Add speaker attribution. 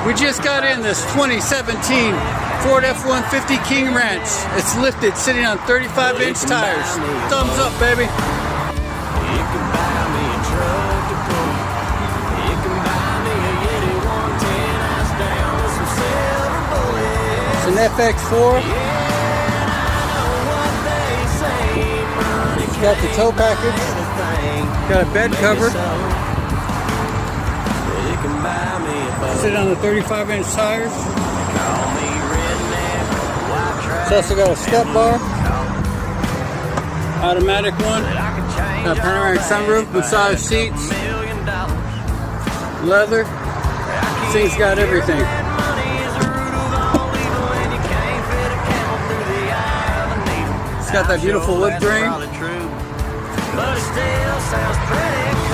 Speaker 1: We just got in this 2017 Ford F-150 King Ranch. It's lifted, sitting on 35-inch tires. Thumbs up, baby.
Speaker 2: You can buy me a truck to pull. You can buy me a Yeti 110 ice down with some silver bullets.
Speaker 1: It's an FX4.
Speaker 2: Yeah, I know what they say. Money
Speaker 1: It's got the tow package. Got a bed cover.
Speaker 2: You can buy me a boat.
Speaker 1: Sitting on the 35-inch tires.
Speaker 2: Call me redneck, white trash.
Speaker 1: It's also got a step bar. Automatic one. Got a panoramic sunroof, massage seats, leather. This thing's got everything. It's got that beautiful wood grain.
Speaker 2: But it still sounds pretty